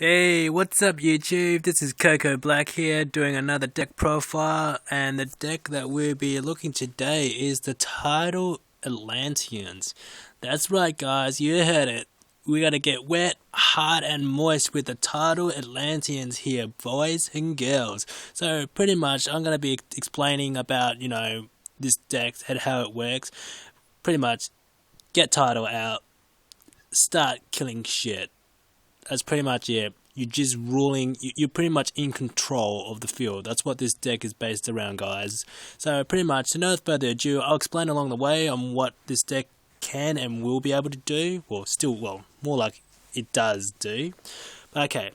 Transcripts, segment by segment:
Hey, what's up YouTube? This is Coco Black here doing another deck profile, and the deck that we'll be looking today is the Tidal Atlanteans. That's right guys, you heard it. We're gonna get wet, hot and moist with the Tidal Atlanteans here, boys and girls. So pretty much I'm gonna be explaining about, this deck and how it works. Pretty much get Tidal out, start killing shit. That's pretty much it. You're just ruling, you're pretty much in control of the field. That's what this deck is based around, guys. So pretty much, to no further ado, I'll explain along the way on what this deck can and will be able to do. More like it does do. But okay,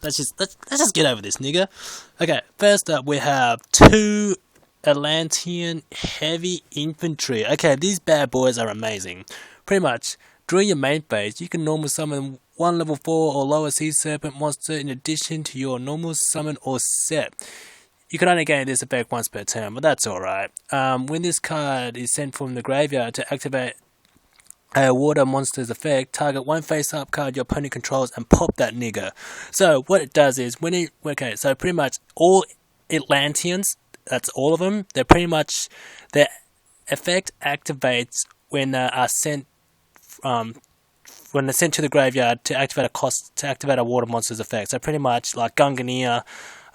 let's just get over this, nigga. Okay, first up we have two Atlantean heavy infantry. Okay, these bad boys are amazing. Pretty much, during your main phase, you can normal summon one level 4 or lower sea serpent monster in addition to your normal summon or set. You can only gain this effect once per turn, but that's alright. When this card is sent from the graveyard to activate a water monster's effect, target one face-up card your opponent controls and pop that nigga. So what it does is, so pretty much all Atlanteans, that's all of them, they're pretty much, their effect activates when they are sent when they're sent to the graveyard to activate a water monster's effect. So pretty much like Gunganir,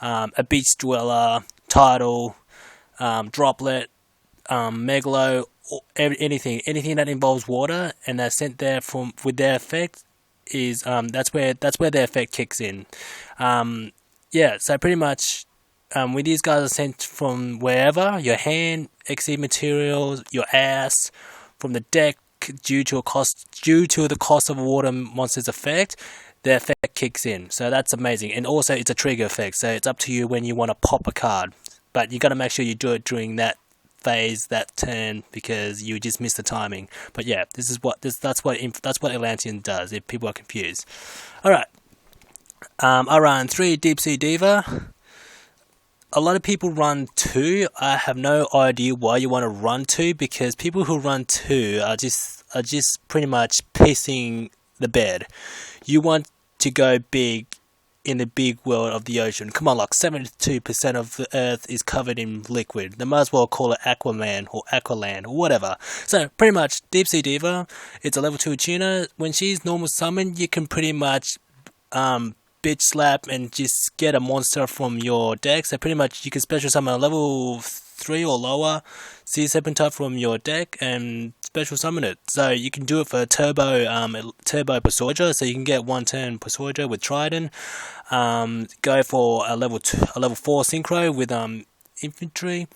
a beach dweller, Tidal, Droplet, Megalo, anything that involves water and they're sent there with their effect is that's where their effect kicks in. So pretty much when these guys are sent from wherever, your hand, XE materials, your ass, from the deck, due to the cost of a water monster's effect, the effect kicks in. So that's amazing. And also it's a trigger effect, so it's up to you when you want to pop a card. But you got to make sure you do it during that phase, that turn, because you just miss the timing. But yeah, that's what Atlantean does, if people are confused. Alright. I run 3 Deep Sea Diva. A lot of people run 2. I have no idea why you want to run 2, because people who run 2 are just pretty much pissing the bed. You want to go big in the big world of the ocean. Come on, like 72% of the earth is covered in liquid. They might as well call it Aquaman or Aqualand or whatever. So pretty much Deep Sea Diva, it's a level 2 tuner. When she's normal summoned, you can pretty much bitch slap and just get a monster from your deck. So pretty much you can special summon a level 3 or lower sea serpent type from your deck and special summon it. So you can do it for turbo Pasorja, so you can get 1 turn Pasorja with Trident. Go for a level 4 synchro with infantry.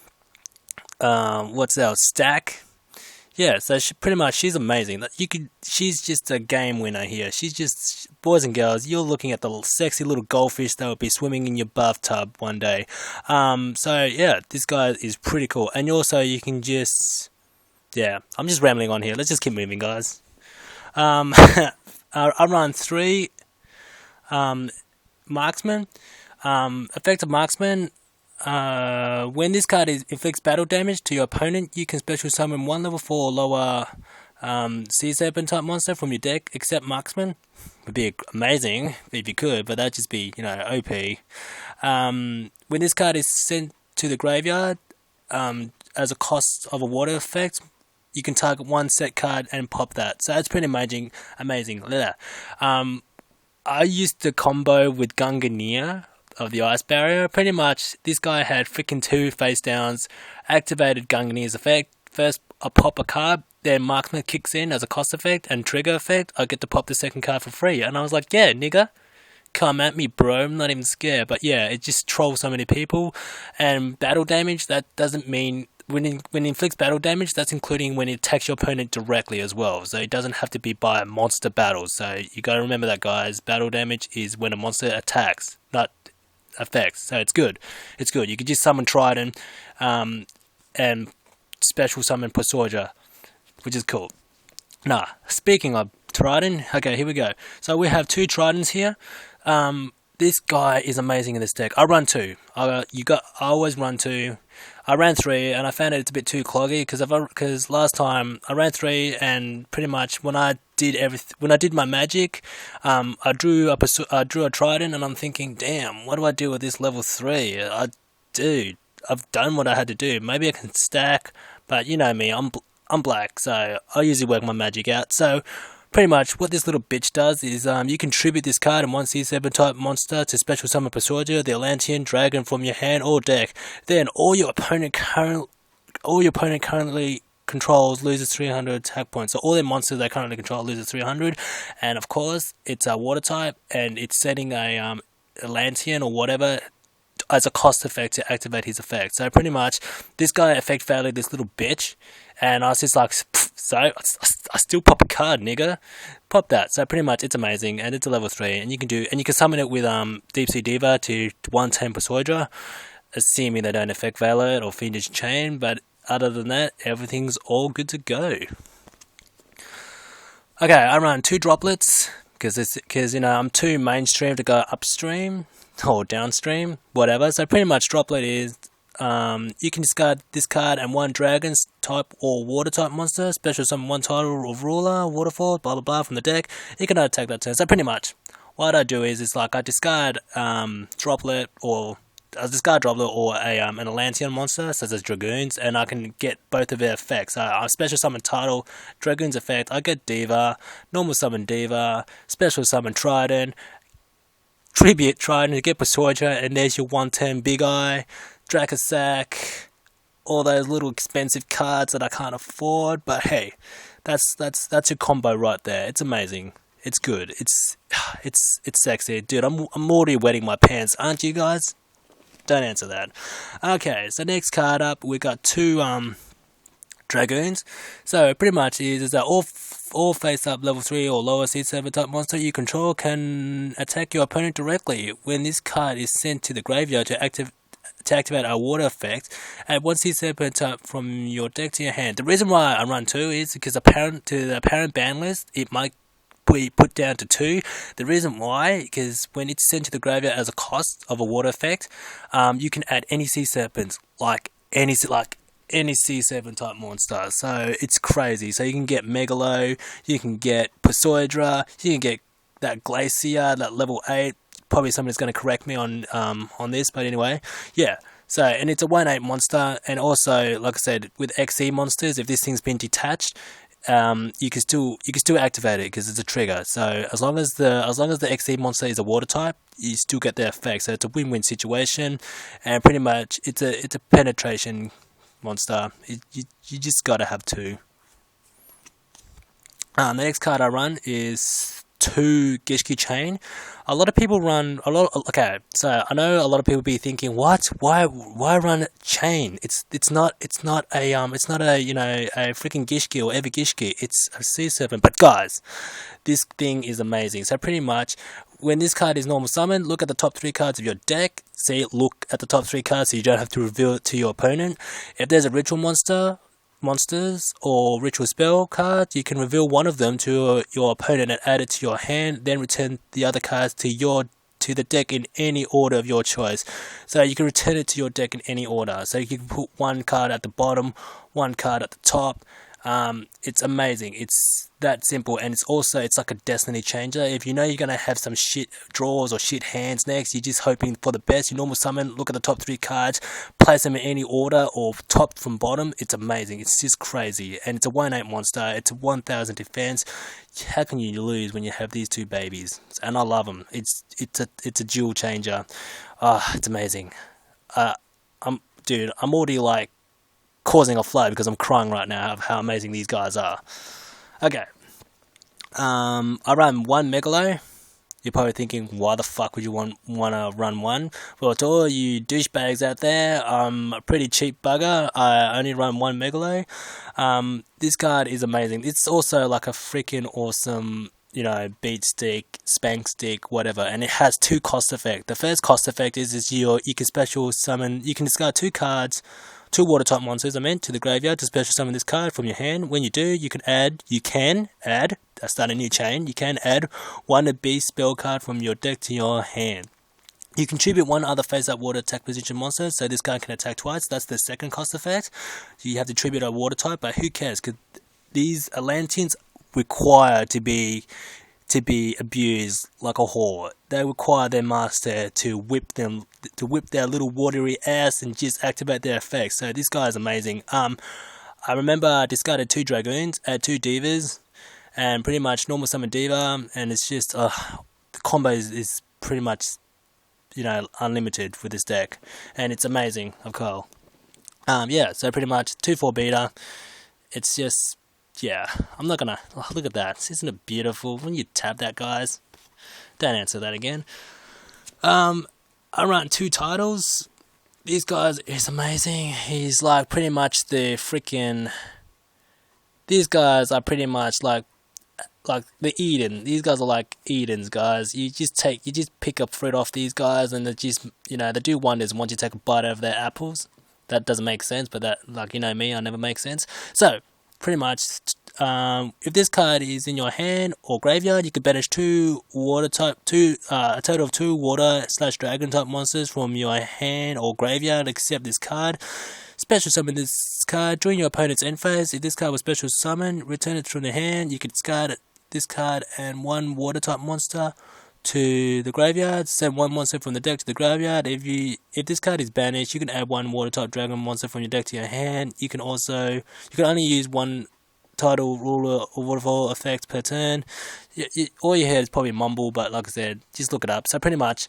What's else? Stack. Yeah, so she's amazing. She's just a game winner here. She's just, boys and girls, you're looking at the little sexy little goldfish that will be swimming in your bathtub one day. So yeah, this guy is pretty cool. And also you can just, yeah, I'm just rambling on here. Let's just keep moving, guys. I run 3 Marksman. Effective Marksman. When this card inflicts battle damage to your opponent, you can special summon 1 level 4 or lower sea serpent type monster from your deck, except Marksman. Would be amazing if you could, but that'd just be, OP. When this card is sent to the graveyard, as a cost of a water effect, you can target 1 set card and pop that. So that's pretty amazing. I used to combo with Gunganir of the Ice Barrier. Pretty much, this guy had freaking 2 face downs, activated Gunganir's effect. First, I pop a card, then Marksman kicks in as a cost effect and trigger effect. I get to pop the second card for free. And I was like, yeah, nigga, come at me, bro. I'm not even scared. But yeah, it just trolls so many people. And battle damage, that doesn't mean, when it inflicts battle damage, that's including when it attacks your opponent directly as well. So it doesn't have to be by monster battles. So you gotta remember that, guys. Battle damage is when a monster attacks, not effects. So it's good. You can just summon Trident and special summon Pasorja, which is cool. Speaking of Trident, okay, here we go. So we have 2 Tridents here. This guy is amazing in this deck. I run 2. I always run 2. I ran 3 and I found it's a bit too cloggy because last time I ran 3 and pretty much when I did my magic, I drew a trident and I'm thinking, damn, what do I do with this level 3? Dude, I've done what I had to do. Maybe I can stack, but you know me, I'm black, so I usually work my magic out. So pretty much what this little bitch does is you contribute this card and 1C7 type monster to special summon Pasorgia, the Atlantean dragon from your hand or deck. Then all your opponent currently controls loses 300 attack points. So all their monsters they currently control loses 300, and of course it's a water type and it's setting a Atlantean or whatever as a cost effect to activate his effect. So pretty much this guy effect valued this little bitch, and I was just like, so I still pop a card, nigga, pop that. So pretty much it's amazing, and it's a level 3, and you can summon it with Deep Sea Diva to 110 Pasorgia, assuming they don't effect value it or Fiendish Chain. But other than that, everything's all good to go. Okay, I run 2 droplets because you know I'm too mainstream to go upstream or downstream, whatever. So pretty much droplet is you can discard this card and 1 dragon's type or water type monster, special summon 1 title of ruler, waterfall, blah blah blah from the deck. You can attack that turn. So pretty much what I do is like I discard droplet or an Atlantean monster such as Dragoons, and I can get both of their effects. I special summon Tidal, Dragoons effect, I get Diva, normal summon Diva, special summon Trident, Tribute Trident to get Pasorgia, and there's your 110 Big Eye, Dracosac, all those little expensive cards that I can't afford. But hey, that's your combo right there. It's amazing. It's good. It's sexy, dude. I'm already wetting my pants, aren't you guys? Don't answer that. Okay, so next card up, we got 2 Dragoons. So pretty much is that all face up level 3 or lower C7 type monster you control can attack your opponent directly. When this card is sent to the graveyard to activate a water effect, add 1 C7 type from your deck to your hand. The reason why I run 2 is because to the apparent ban list, it might be put down to 2. The reason why, because when it's sent to the graveyard as a cost of a water effect, you can add any sea serpents, like any C7 type monster. So it's crazy. So you can get Megalo, you can get Pasoidra, you can get that Glacier, that level 8. Probably somebody's going to correct me on this, but anyway, yeah. So, and it's a 1/8 monster, and also, like I said, with XE monsters, if this thing's been detached, you can still activate it because it's a trigger. So as long as the XE monster is a water type, you still get the effect. So it's a win-win situation, and pretty much it's a penetration monster. You just gotta have 2. The next card I run is 2 Gishki Chain. A lot of people run okay, so I know a lot of people be thinking, what? Why run Chain? It's not a freaking Gishki or ever Gishki. It's a C7. But guys, this thing is amazing. So pretty much when this card is normal summon, look at the top 3 cards of your deck. Look at the top 3 cards so you don't have to reveal it to your opponent. If there's a ritual monsters or ritual spell cards, you can reveal one of them to your opponent and add it to your hand, then return the other cards to the deck in any order of your choice. So you can return it to your deck in any order. So you can put 1 card at the bottom, 1 card at the top. It's amazing. It's that simple, and it's like a destiny changer. If you know you're gonna have some shit draws or shit hands next, you're just hoping for the best. You normal summon, look at the top 3 cards, place them in any order or top from bottom. It's amazing. It's just crazy, and it's a 1/8 monster. It's a 1000 defense. How can you lose when you have these 2 babies? And I love them. It's a jewel changer. It's amazing. I'm already like causing a flood because I'm crying right now of how amazing these guys are. Okay. I run 1 Megalo. You're probably thinking, why the fuck would you want to run 1? Well, to all you douchebags out there, I'm a pretty cheap bugger. I only run 1 Megalo. This card is amazing. It's also like a freaking awesome, beat stick, spank stick, whatever, and it has 2 cost effects. The first cost effect is you can special summon. You can discard 2 cards, 2 water type monsters to the graveyard to special summon this card from your hand. When you do, you can add, start a new chain, you can add 1 beast spell card from your deck to your hand. You contribute one other face-up water attack position monster, so this guy can attack twice. That's the second cost effect. You have to tribute a water type, but who cares? Because these Atlanteans require to be abused like a whore. They require their master to whip their little watery ass and just activate their effects. So this guy is amazing. I remember I discarded 2 dragoons, had 2 divas, and pretty much normal summon diva, and it's just the combo is pretty much, you know, unlimited with this deck, and it's amazing of Cole. Yeah, so pretty much 2/4 beta. It's just, yeah, I'm not gonna, look at that. Isn't it beautiful when you tap that, guys? Don't answer that again. I run 2 titles. These guys is amazing. He's like pretty much the freaking. These guys are pretty much like the Eden. These guys are like Edens, guys. You just pick up fruit off these guys, and they just, you know, they do wonders once you take a bite out of their apples. That doesn't make sense, but that, like, you know me, I never make sense. So pretty much, if this card is in your hand or graveyard, you can banish 2 water type, a total of 2 water / dragon type monsters from your hand or graveyard, except this card. Special summon this card during your opponent's end phase. If this card was special summoned, return it from the hand. You can discard this card and 1 water type monster to the graveyard. Send 1 monster from the deck to the graveyard. If this card is banished, you can add 1 water type dragon monster from your deck to your hand. You can only use 1 Tidal ruler or waterfall effect per turn. All you hear is probably mumble, but like I said, just look it up. So pretty much.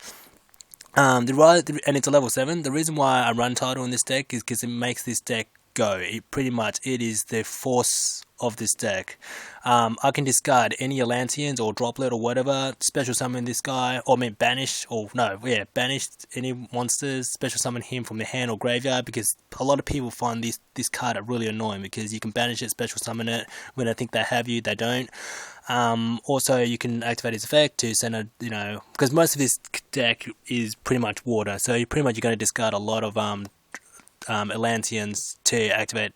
And it's a level 7. The reason why I run Tidal in this deck is because it makes this deck go. It is the force of this deck. I can discard any Atlanteans or Droplet or whatever, special summon this guy, banish any monsters, special summon him from the hand or graveyard, because a lot of people find this card really annoying, because you can banish it, special summon it, when they think they have you, they don't. Also, you can activate his effect to send because most of this deck is pretty much water, so you're going to discard a lot of Atlanteans to activate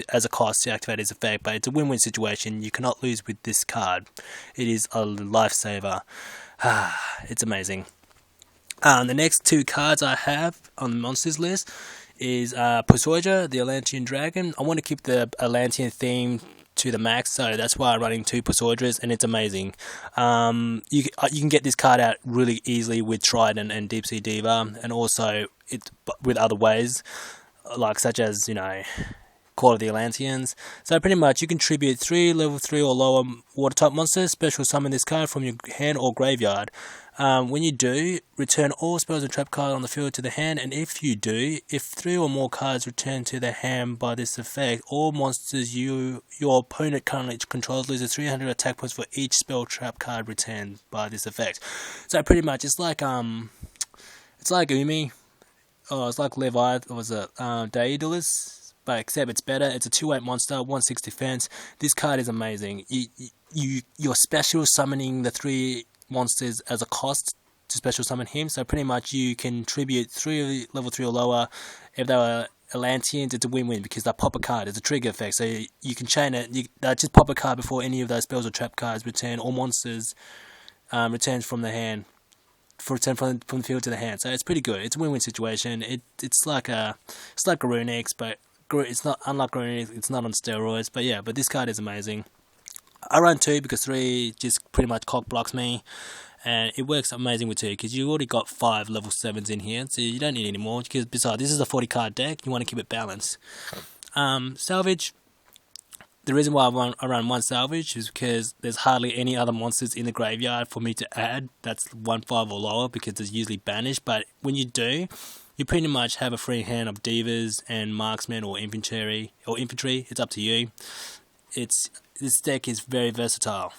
as a cost to activate his effect, but it's a win-win situation. You cannot lose with this card. It is a lifesaver. It's amazing. The next 2 cards I have on the monsters list is Poseidon, the Atlantean dragon. I want to keep the Atlantean theme to the max, so that's why I'm running 2 Poseidons, and it's amazing. You can get this card out really easily with Trident and Deep Sea Diva, and also with other ways, like such as, Call of the Atlanteans. So pretty much you contribute 3 level 3 or lower water type monsters, special summon this card from your hand or graveyard. When you do, return all spells and trap cards on the field to the hand, and if 3 or more cards return to the hand by this effect, all monsters your opponent currently controls loses 300 attack points for each spell trap card returned by this effect. So pretty much it's like Umi. It's like Levi, was it Daedalus? But except it's better. It's a 2/8 monster, 1/6 defense. This card is amazing. You're special summoning the 3 monsters as a cost to special summon him. So pretty much you can tribute 3 level 3 or lower. If they were Atlanteans, it's a win-win because they pop a card. It's a trigger effect. So you can chain it. They just pop a card before any of those spells or trap cards return, or monsters returns from the hand. For return from the field to the hand. So it's pretty good. It's a win-win situation. It's like Garunix, but it's not, unlike Garunix, it's not on steroids. But this card is amazing. I run 2 because 3 just pretty much cock blocks me, and it works amazing with 2 because you already got 5 level 7s in here, so you don't need any more. Because besides, this is a 40 card deck. You want to keep it balanced. Salvage. The reason why I run 1 salvage is because there's hardly any other monsters in the graveyard for me to add. That's 1/5 or lower because it's usually banished. But when you do, you pretty much have a free hand of divas and marksmen or infantry. It's up to you. This deck is very versatile.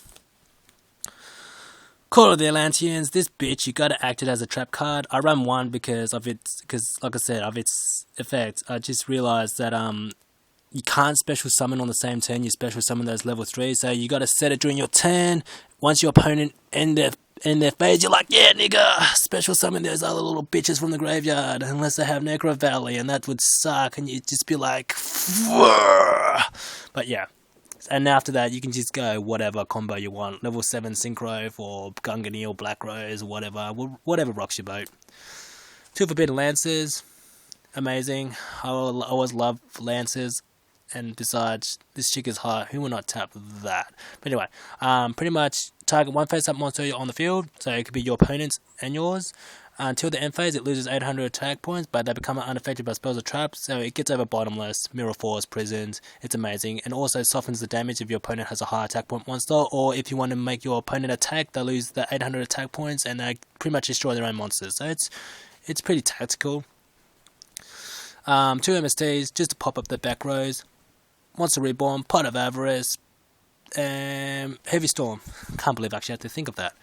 Call of the Atlanteans. This bitch, you gotta act it as a trap card. I run 1 because like I said, of its effect. I just realized that you can't special summon on the same turn. You special summon those level 3, so you gotta set it during your turn. Once your opponent end their phase, you're like, yeah, nigga, special summon those other little bitches from the graveyard, unless they have Necro Valley, and that would suck, and you'd just be like, Whoa. But yeah. And after that, you can just go whatever combo you want. Level 7 Synchro for Gunganil, Black Rose, whatever rocks your boat. 2 Forbidden Lances, amazing. I always love Lances. And besides, this chick is hot. Who will not tap that? But anyway, pretty much target one face-up monster on the field. So it could be your opponent's and yours. Until the end phase, it loses 800 attack points, but they become unaffected by spells or traps, so it gets over Bottomless, Mirror Force, Prisons. It's amazing, and also softens the damage if your opponent has a high attack point monster, or if you want to make your opponent attack, they lose the 800 attack points, and they pretty much destroy their own monsters. So it's pretty tactical. 2 MSTs, just to pop up the back rows. Monster Reborn, Pot of Avarice, Heavy Storm. Can't believe I actually had to think of that.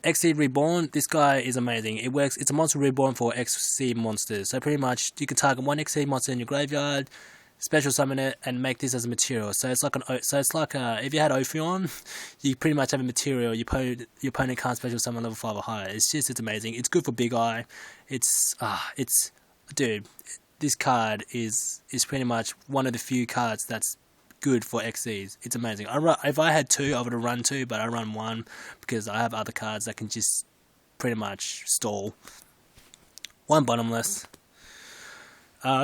Xseed Reborn, this guy is amazing. It works. It's a monster reborn for Xseed monsters. So pretty much, you can target one Xseed monster in your graveyard, special summon it, and make this as a material. So it's like if you had Ophion, you pretty much have a material. Your opponent can't special summon level 5 or higher. It's amazing. It's good for Big Eye. Dude, this card is pretty much one of the few cards that's good for XCs. It's amazing. If I had 2, I would have run 2, but I run 1 because I have other cards that can just pretty much stall. 1 Bottomless.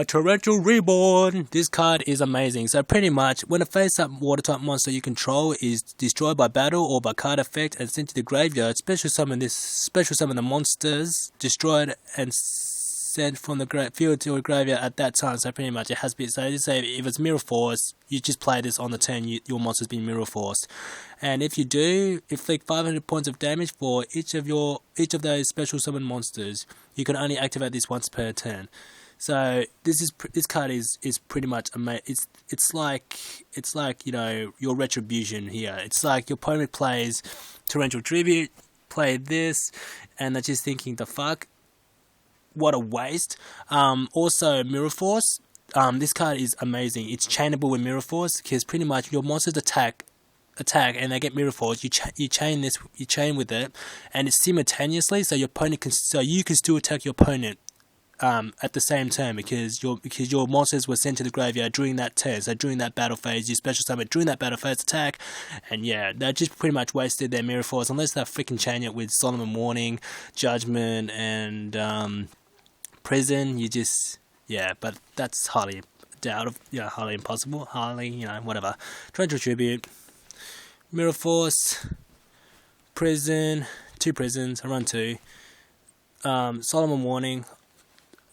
Torrential Reborn. This card is amazing. So pretty much, when a face-up water-type monster you control is destroyed by battle or by card effect and sent to the graveyard, special summon the monsters destroyed and sent from the field to a graveyard at that time. So pretty much it has to be. So just say if it's Mirror Force, you just play this on the turn your monster's been Mirror Forced, and if you do, inflict 500 points of damage for each of those special summon monsters. You can only activate this once per turn. So this card is pretty much amazing. It's like your Retribution here. It's like your opponent plays Torrential Tribute, play this, and they're just thinking the fuck. What a waste. Also, Mirror Force. This card is amazing. It's chainable with Mirror Force because pretty much your monsters attack, and they get Mirror Force. You chain with it, and it's simultaneously. So you can still attack your opponent at the same turn because your monsters were sent to the graveyard during that turn. So during that battle phase, you special summon during that battle phase attack, and yeah, they just pretty much wasted their Mirror Force unless they freaking chain it with Solomon Warning, Judgment, and Prison. But that's highly highly impossible, whatever. Torrential Tribute, Mirror Force, Prison, 2 prisons, I run 2, Solomon Warning,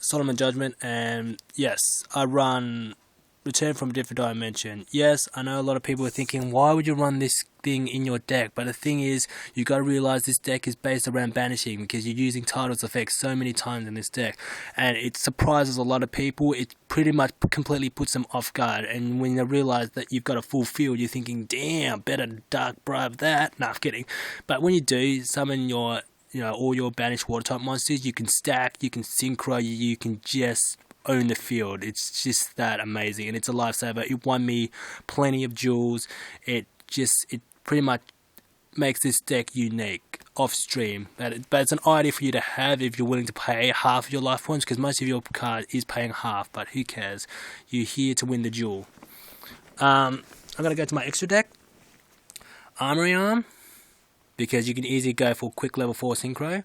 Solomon Judgment, and yes, I run Return from a Different Dimension. Yes, I know a lot of people are thinking, why would you run this thing in your deck? But the thing is, you got to realize this deck is based around banishing because you're using Tidal's effects so many times in this deck, and it surprises a lot of people. It pretty much completely puts them off guard, and when they realize that you've got a full field, you're thinking, damn, better Dark Bribe that. Nah, I'm kidding. But when you do summon your all your banished water type monsters, you can stack, you can synchro, you can just own the field. It's just that amazing, and it's a lifesaver. It won me plenty of jewels. It pretty much makes this deck unique off stream. But it's an idea for you to have if you're willing to pay half of your life points, because most of your card is paying half, but who cares? You're here to win the jewel. I'm gonna go to my extra deck, Armory Arm, because you can easily go for quick level 4 synchro.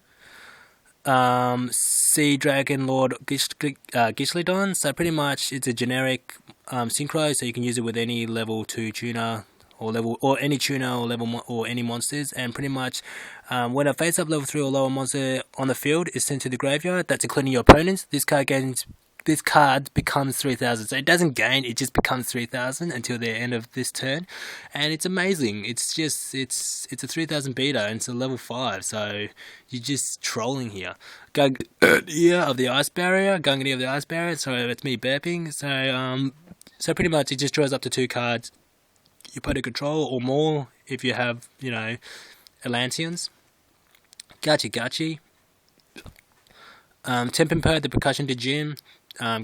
Sea Dragon Lord Gishlidon. So pretty much it's a generic synchro, so you can use it with any level 2 tuner or any tuner or level or any monsters. And pretty much when a face up level 3 or lower monster on the field is sent to the graveyard, that's including your opponents, this card becomes 3,000. So it doesn't gain, it just becomes 3,000 until the end of this turn, and it's amazing. It's a 3,000 beta, and it's a level 5. So you're just trolling here. Gunganir of the Ice Barrier. Sorry, that's me burping. So pretty much it just draws up to 2 cards you put a control or more if you have Atlanteans. Gachi. Tempimpo, the Percussion to Jim.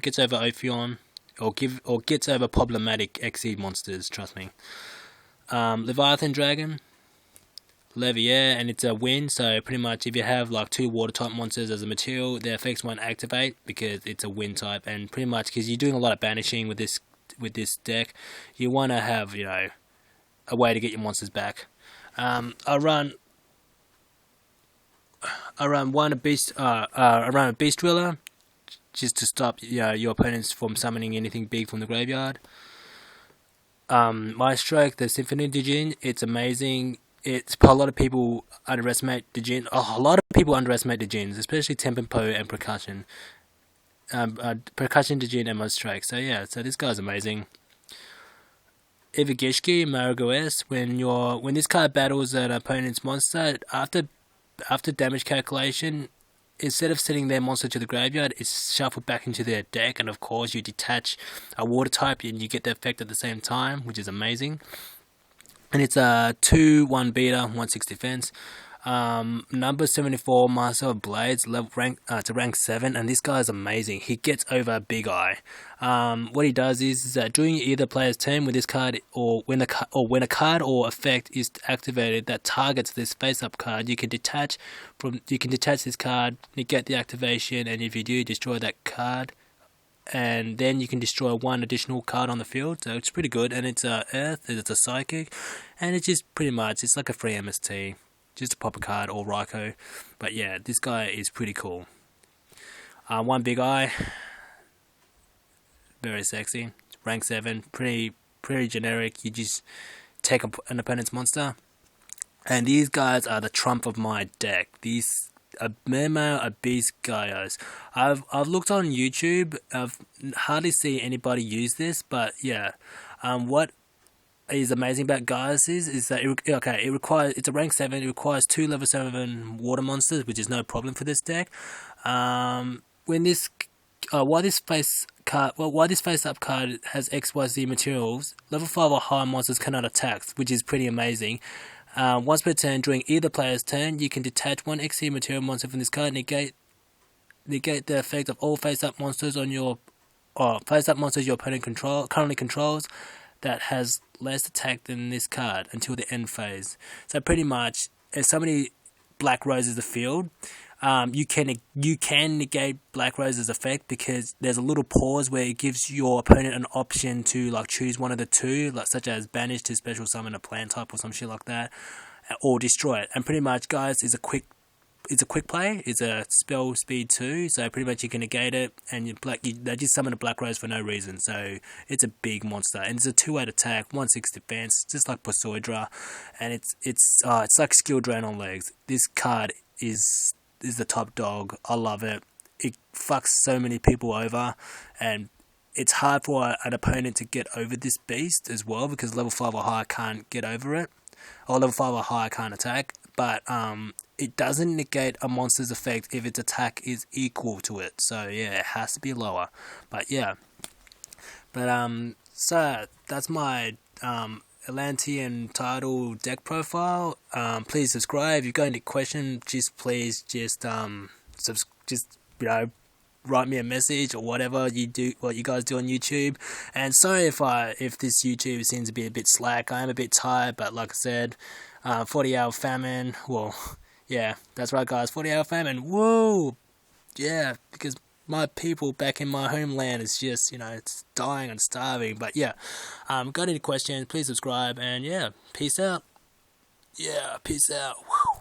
Gets over Ophion, or gets over problematic XE monsters, trust me. Leviathan Dragon, Levier, and it's a win, so pretty much if you have like 2 water type monsters as a material, their effects won't activate because it's a wind type, and pretty much because you're doing a lot of banishing with with this deck, you want to have, a way to get your monsters back. I run a beast driller just to stop your opponents from summoning anything big from the graveyard. My strike, the Symphony Djinn, it's amazing. It's a lot of people underestimate the Djinn. A lot of people underestimate the Djinns, especially Tempo and Percussion. Percussion Djinn and my strike. So yeah, so this guy's amazing. Ivagishki, Marigoes, when this card battles an opponent's monster, after damage calculation, instead of sending their monster to the graveyard, it's shuffled back into their deck, and of course you detach a water type and you get the effect at the same time, which is amazing. And it's a 2/1 beater, 1/6 defense. Number 74, Master of Blades, to rank 7, and this guy is amazing. He gets over Big Eye. What he does is that during either player's turn with this card, or when a card or effect is activated that targets this face-up card, you can detach this card, negate the activation, and if you do, destroy that card. And then you can destroy one additional card on the field, so it's pretty good. And it's a Earth, it's a Psychic, and it's just pretty much, it's like a free MST. Just a pop a card or Raikou. But yeah, this guy is pretty cool. One Big Eye. Very sexy. Rank 7. Pretty generic. You just take an opponent's monster. And these guys are the trump of my deck. These Mermail are beast guys. I've looked on YouTube. I've hardly seen anybody use this. But yeah. What is amazing about Gaius is that it's a rank 7. It requires 2 level 7 water monsters, which is no problem for this deck. While this face up card has XYZ materials, level 5 or higher monsters cannot attack, which is pretty amazing. Once per turn, during either player's turn, you can detach one XC material monster from this card, negate the effect of all face up monsters on your your opponent currently controls that has less attack than this card until the end phase. So pretty much, if somebody Black Rose's the field, you can negate Black Rose's effect because there's a little pause where it gives your opponent an option to choose one of the two, such as banish to special summon a plant type or some shit like that, or destroy it. And pretty much, guys, it's a quick play. It's a spell speed 2, so pretty much you can negate it, and they just summon a Black Rose for no reason. So it's a big monster, and it's a 2/8 attack, 1/6 defense, just like Poseidra, and it's like skill drain on legs. This card is the top dog. I love it. It fucks so many people over, and it's hard for an opponent to get over this beast as well because level 5 or higher can't get over it, or level 5 or higher can't attack. But it doesn't negate a monster's effect if its attack is equal to it. So yeah, it has to be lower. But yeah. So that's my Atlantean Tidal deck profile. Please subscribe. If you've got any questions, please write me a message or whatever you guys do on YouTube. And sorry if this YouTube seems to be a bit slack. I am a bit tired, but like I said, 40-hour famine. Well, yeah, that's right, guys. 40-hour famine. Whoa, yeah, because my people back in my homeland is just it's dying and starving. But yeah, got any questions? Please subscribe, and yeah, peace out. Yeah, peace out. Whew.